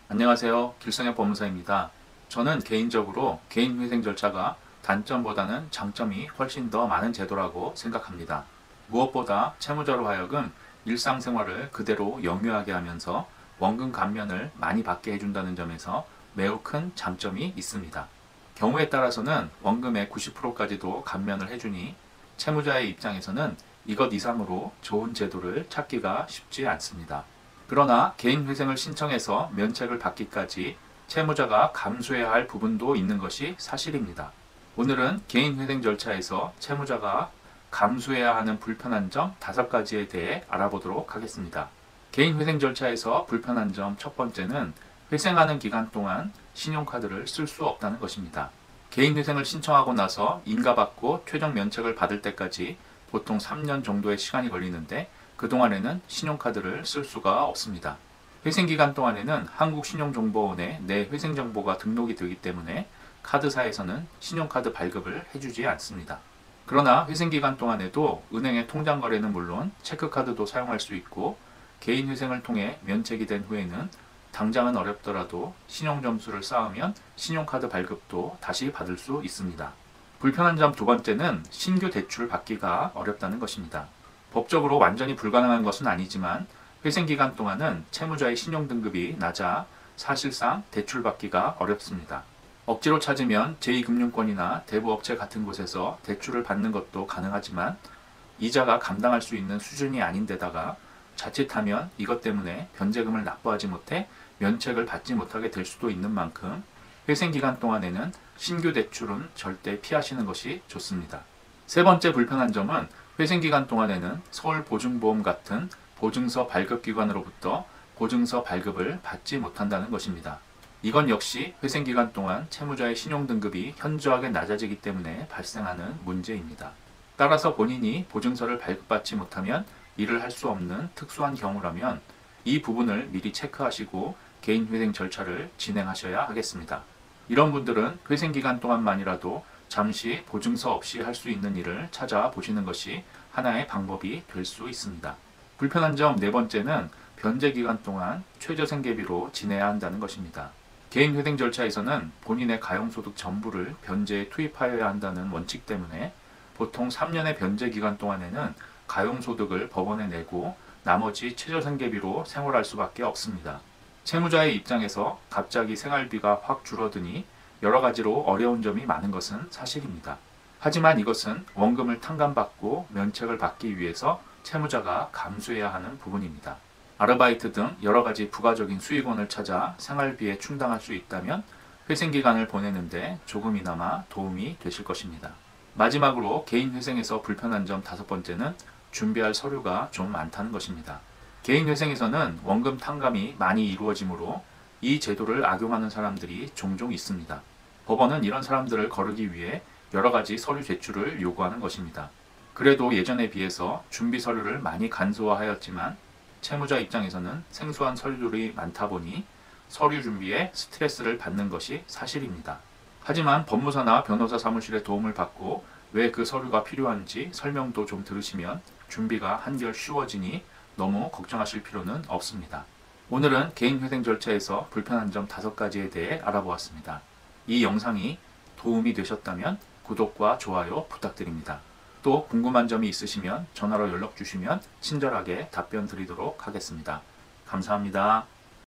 안녕하세요. 길성의 법무사입니다. 저는 개인적으로 개인회생 절차가 단점보다는 장점이 훨씬 더 많은 제도라고 생각합니다. 무엇보다 채무자로 하여금 일상생활을 그대로 영유하게 하면서 원금 감면을 많이 받게 해준다는 점에서 매우 큰 장점이 있습니다. 경우에 따라서는 원금의 90%까지도 감면을 해주니 채무자의 입장에서는 이것 이상으로 좋은 제도를 찾기가 쉽지 않습니다. 그러나 개인회생을 신청해서 면책을 받기까지 채무자가 감수해야 할 부분도 있는 것이 사실입니다. 오늘은 개인회생 절차에서 채무자가 감수해야 하는 불편한 점 5가지에 대해 알아보도록 하겠습니다. 개인회생 절차에서 불편한 점 첫 번째는 회생하는 기간 동안 신용카드를 쓸 수 없다는 것입니다. 개인회생을 신청하고 나서 인가받고 최종 면책을 받을 때까지 보통 3년 정도의 시간이 걸리는데 그동안에는 신용카드를 쓸 수가 없습니다. 회생기간 동안에는 한국신용정보원에 내 회생정보가 등록이 되기 때문에 카드사에서는 신용카드 발급을 해주지 않습니다. 그러나 회생기간 동안에도 은행의 통장 거래는 물론 체크카드도 사용할 수 있고 개인회생을 통해 면책이 된 후에는 당장은 어렵더라도 신용점수를 쌓으면 신용카드 발급도 다시 받을 수 있습니다. 불편한 점 두 번째는 신규 대출 받기가 어렵다는 것입니다. 법적으로 완전히 불가능한 것은 아니지만 회생기간 동안은 채무자의 신용등급이 낮아 사실상 대출받기가 어렵습니다. 억지로 찾으면 제2금융권이나 대부업체 같은 곳에서 대출을 받는 것도 가능하지만 이자가 감당할 수 있는 수준이 아닌데다가 자칫하면 이것 때문에 변제금을 납부하지 못해 면책을 받지 못하게 될 수도 있는 만큼 회생기간 동안에는 신규 대출은 절대 피하시는 것이 좋습니다. 세 번째 불편한 점은 회생기간 동안에는 서울보증보험 같은 보증서 발급기관으로부터 보증서 발급을 받지 못한다는 것입니다. 이건 역시 회생기간 동안 채무자의 신용등급이 현저하게 낮아지기 때문에 발생하는 문제입니다. 따라서 본인이 보증서를 발급받지 못하면 일을 할 수 없는 특수한 경우라면 이 부분을 미리 체크하시고 개인회생 절차를 진행하셔야 하겠습니다. 이런 분들은 회생기간 동안만이라도 잠시 보증서 없이 할 수 있는 일을 찾아보시는 것이 하나의 방법이 될 수 있습니다. 불편한 점 네 번째는 변제기간 동안 최저생계비로 지내야 한다는 것입니다. 개인회생 절차에서는 본인의 가용소득 전부를 변제에 투입하여야 한다는 원칙 때문에 보통 3년의 변제기간 동안에는 가용소득을 법원에 내고 나머지 최저생계비로 생활할 수밖에 없습니다. 채무자의 입장에서 갑자기 생활비가 확 줄어드니 여러 가지로 어려운 점이 많은 것은 사실입니다. 하지만 이것은 원금을 탕감받고 면책을 받기 위해서 채무자가 감수해야 하는 부분입니다. 아르바이트 등 여러 가지 부가적인 수익원을 찾아 생활비에 충당할 수 있다면 회생기간을 보내는데 조금이나마 도움이 되실 것입니다. 마지막으로 개인회생에서 불편한 점 5번째는 준비할 서류가 좀 많다는 것입니다. 개인회생에서는 원금 탕감이 많이 이루어지므로 이 제도를 악용하는 사람들이 종종 있습니다. 법원은 이런 사람들을 거르기 위해 여러 가지 서류 제출을 요구하는 것입니다. 그래도 예전에 비해서 준비 서류를 많이 간소화하였지만 채무자 입장에서는 생소한 서류들이 많다 보니 서류 준비에 스트레스를 받는 것이 사실입니다. 하지만 법무사나 변호사 사무실의 도움을 받고 왜 그 서류가 필요한지 설명도 좀 들으시면 준비가 한결 쉬워지니 너무 걱정하실 필요는 없습니다. 오늘은 개인회생 절차에서 불편한 점 5가지에 대해 알아보았습니다. 이 영상이 도움이 되셨다면 구독과 좋아요 부탁드립니다. 또 궁금한 점이 있으시면 전화로 연락 주시면 친절하게 답변 드리도록 하겠습니다. 감사합니다.